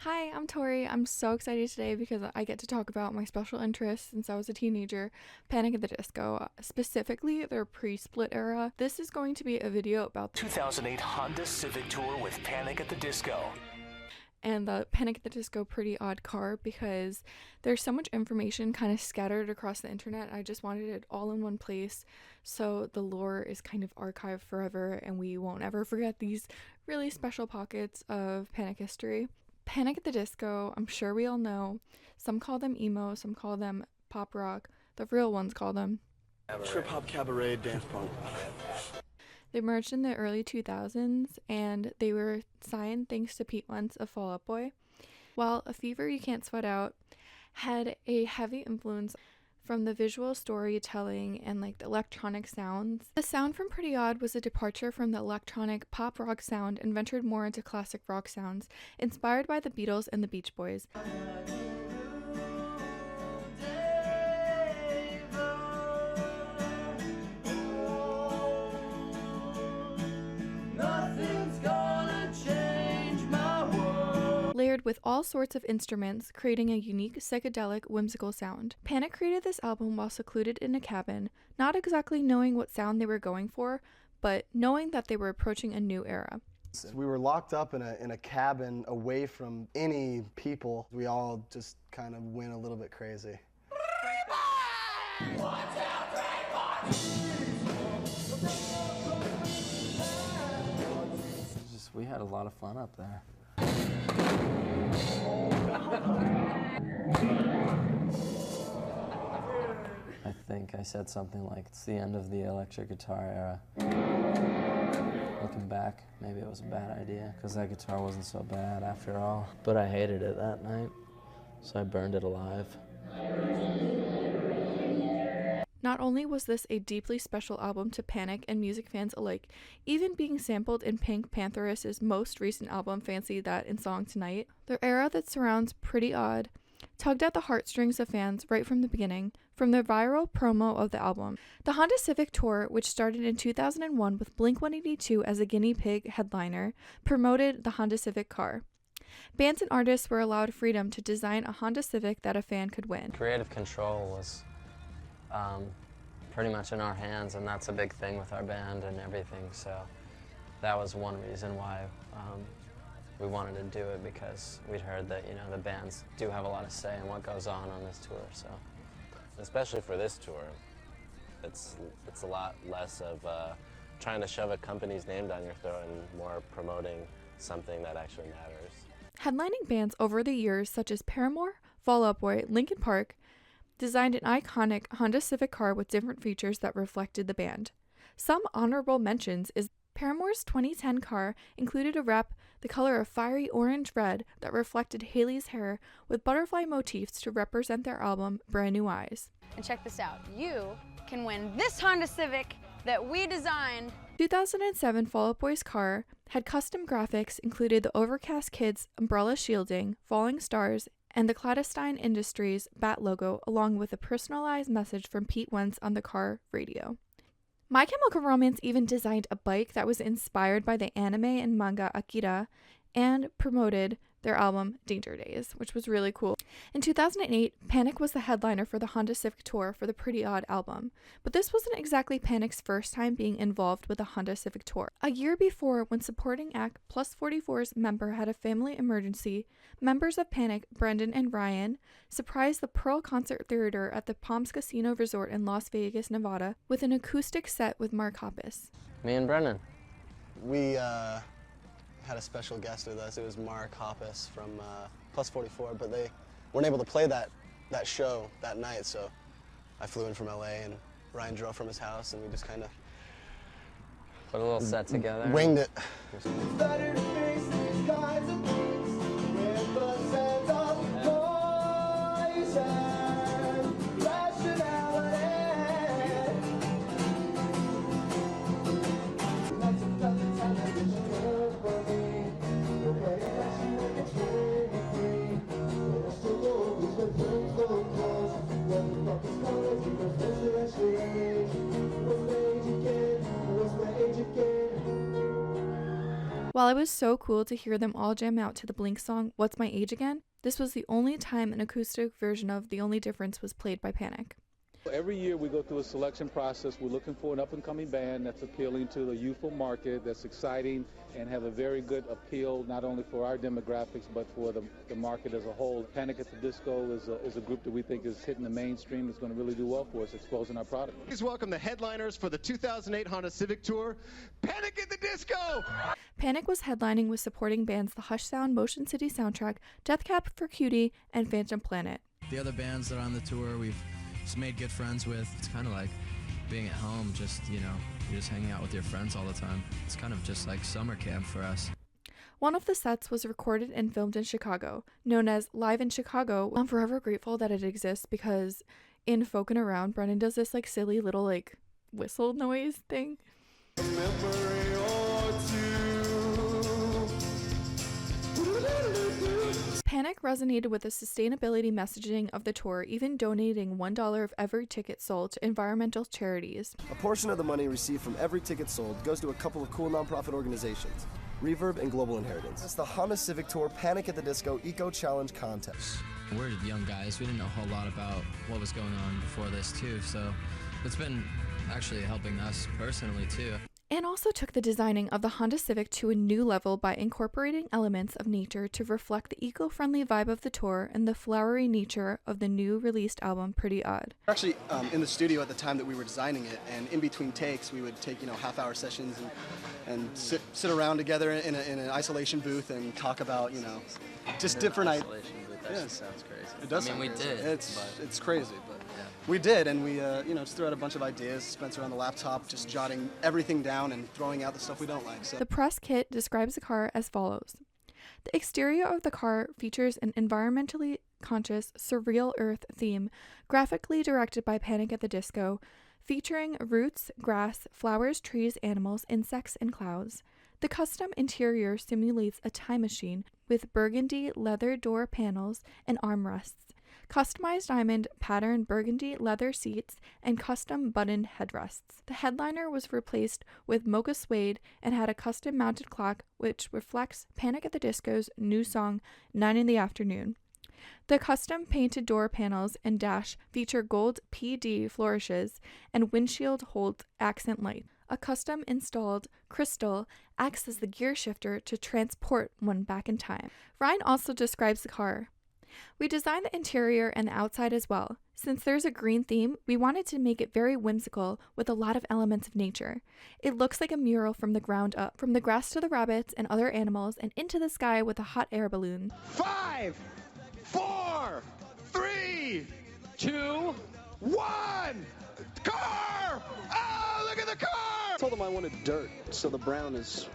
Hi, I'm Tori. I'm so excited today because I get to talk about my special interest since I was a teenager, Panic at the Disco, specifically their pre-split era. This is going to be a video about 2008 Honda Civic Tour with Panic at the Disco. And the Panic at the Disco Pretty Odd Car because there's so much information kind of scattered across the internet. I just wanted it all in one place so the lore is kind of archived forever and we won't ever forget these really special pockets of Panic history. Panic at the Disco, I'm sure we all know. Some call them emo, some call them pop rock. The real ones call them trip hop cabaret dance punk. They merged in the early 2000s and they were signed thanks to Pete Wentz of Fall Out Boy. While A Fever You Can't Sweat Out had a heavy influence from the visual storytelling and the electronic sounds, the sound from Pretty Odd was a departure from the electronic pop rock sound and ventured more into classic rock sounds, inspired by the Beatles and the Beach Boys. Layered with all sorts of instruments, creating a unique, psychedelic, whimsical sound. Panic created this album while secluded in a cabin, not exactly knowing what sound they were going for, but knowing that they were approaching a new era. We were locked up in a cabin away from any people. We all just kind of went a little bit crazy. We had a lot of fun up there. I think I said something like, it's the end of the electric guitar era. Looking back, maybe it was a bad idea, because that guitar wasn't so bad after all. But I hated it that night, so I burned it alive. Not only was this a deeply special album to Panic and music fans alike, even being sampled in Pink Pantheress' most recent album, Fancy That in Song Tonight, their era that surrounds Pretty Odd tugged at the heartstrings of fans right from the beginning, from the viral promo of the album. The Honda Civic Tour, which started in 2001 with Blink-182 as a guinea pig headliner, promoted the Honda Civic car. Bands and artists were allowed freedom to design a Honda Civic that a fan could win. Creative control was pretty much in our hands, and that's a big thing with our band and everything, so that was one reason why we wanted to do it, because we'd heard that, the bands do have a lot of say in what goes on this tour, so. Especially for this tour, it's a lot less of trying to shove a company's name down your throat and more promoting something that actually matters. Headlining bands over the years such as Paramore, Fall Out Boy, Linkin Park, designed an iconic Honda Civic car with different features that reflected the band. Some honorable mentions is Paramore's 2010 car included a wrap the color of fiery orange-red that reflected Hailey's hair with butterfly motifs to represent their album Brand New Eyes. And check this out, you can win this Honda Civic that we designed. 2007 Fall Out Boy's car had custom graphics, included the Overcast Kids umbrella shielding, falling stars, and the Clandestine Industries bat logo, along with a personalized message from Pete Wentz on the car radio. My Chemical Romance even designed a bike that was inspired by the anime and manga Akira and promoted their album Danger Days, which was really cool. In 2008, Panic was the headliner for the Honda Civic Tour for the Pretty Odd album, but this wasn't exactly Panic's first time being involved with the Honda Civic Tour. A year before, when supporting act Plus 44's member had a family emergency, members of Panic, Brendan and Ryan, surprised the Pearl Concert Theater at the Palms Casino Resort in Las Vegas, Nevada, with an acoustic set with Mark Hoppus. Me and Brendan. We had a special guest with us. It was Mark Hoppus from Plus 44, but they weren't able to play that show that night, so I flew in from LA and Ryan drove from his house and we just kind of Put a little set together. winged it. While While it was so cool to hear them all jam out to the Blink song, What's My Age Again, this was the only time an acoustic version of The Only Difference was played by Panic. Every year we go through a selection process. We're looking for an up-and-coming band that's appealing to the youthful market, that's exciting, and have a very good appeal not only for our demographics but for the market as a whole. Panic at the Disco is a group that we think is hitting the mainstream. It's going to really do well for us, exposing our product. Please welcome the headliners for the 2008 Honda Civic Tour, Panic at the Disco! Panic was headlining with supporting bands The Hush Sound, Motion City Soundtrack, Death Cab for Cutie, and Phantom Planet. The other bands that are on the tour, we've just made good friends with. It's kind of like being at home, just, you know, you're just hanging out with your friends all the time. It's kind of just like summer camp for us. One of the sets was recorded and filmed in Chicago, known as Live in Chicago. I'm forever grateful that it exists because in Folkin' Around, Brennan does this like silly little like whistle noise thing. Panic resonated with the sustainability messaging of the tour, even donating $1 of every ticket sold to environmental charities. A portion of the money received from every ticket sold goes to a couple of cool nonprofit organizations, Reverb and Global Inheritance. It's the Honda Civic Tour Panic at the Disco Eco Challenge Contest. We're young guys. We didn't know a whole lot about what was going on before this too, so it's been actually helping us personally too. And also took the designing of the Honda Civic to a new level by incorporating elements of nature to reflect the eco-friendly vibe of the tour and the flowery nature of the new released album, Pretty Odd. We're actually in the studio at the time that we were designing it, and in between takes we would take, half-hour sessions and sit around together in an isolation booth and talk about, just different ideas. That just sounds crazy. It does. We crazy. did. It's crazy, but yeah. We did, and we just threw out a bunch of ideas. Spencer on the laptop, just jotting everything down and throwing out the stuff we don't like. So the press kit describes the car as follows. The exterior of the car features an environmentally conscious, surreal Earth theme, graphically directed by Panic at the Disco, featuring roots, grass, flowers, trees, animals, insects, and clouds. The custom interior simulates a time machine with burgundy leather door panels and armrests, customized diamond pattern burgundy leather seats, and custom buttoned headrests. The headliner was replaced with mocha suede and had a custom mounted clock which reflects Panic at the Disco's new song 9 in the Afternoon. The custom painted door panels and dash feature gold PD flourishes and windshield hold accent light. A custom installed crystal acts as the gear shifter to transport one back in time. Ryan also describes the car. We designed the interior and the outside as well. Since there's a green theme, we wanted to make it very whimsical with a lot of elements of nature. It looks like a mural from the ground up, from the grass to the rabbits and other animals and into the sky with a hot air balloon. 5, 4, 3, 2, 1! Car! Oh, look at the car! I told them I wanted dirt, so the brown is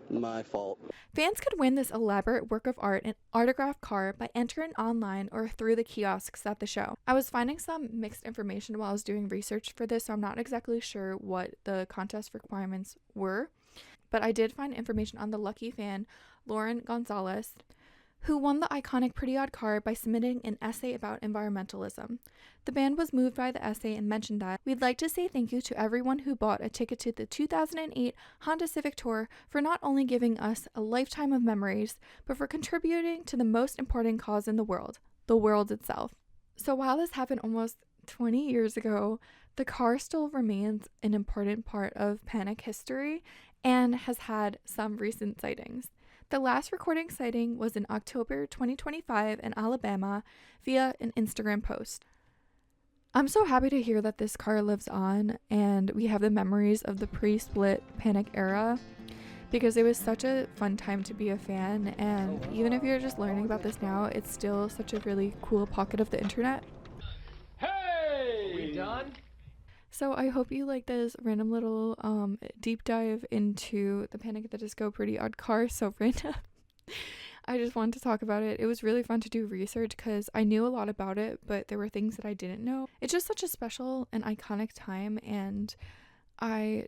my fault. Fans could win this elaborate work of art, an autographed car, by entering online or through the kiosks at the show. I was finding some mixed information while I was doing research for this, so I'm not exactly sure what the contest requirements were, but I did find information on the lucky fan, Lauren Gonzalez, who won the iconic Pretty Odd car by submitting an essay about environmentalism. The band was moved by the essay and mentioned that, "We'd like to say thank you to everyone who bought a ticket to the 2008 Honda Civic Tour for not only giving us a lifetime of memories, but for contributing to the most important cause in the world itself." So while this happened almost 20 years ago, the car still remains an important part of Panic history and has had some recent sightings. The last recording sighting was in October 2025 in Alabama via an Instagram post. I'm so happy to hear that this car lives on and we have the memories of the pre-split Panic era, because it was such a fun time to be a fan, and even if you're just learning about this now, it's still such a really cool pocket of the internet. Hey! We done? So I hope you like this random little deep dive into the Panic at the Disco Pretty Odd car. So random. I just wanted to talk about it. It was really fun to do research because I knew a lot about it, but there were things that I didn't know. It's just such a special and iconic time, and I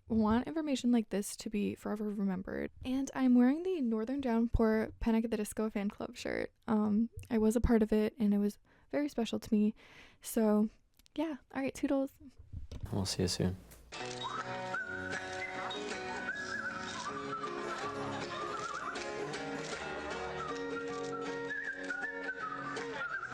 want information like this to be forever remembered. And I'm wearing the Northern Downpour Panic at the Disco fan club shirt. I was a part of it and it was very special to me. So yeah, all right, toodles. We'll see you soon.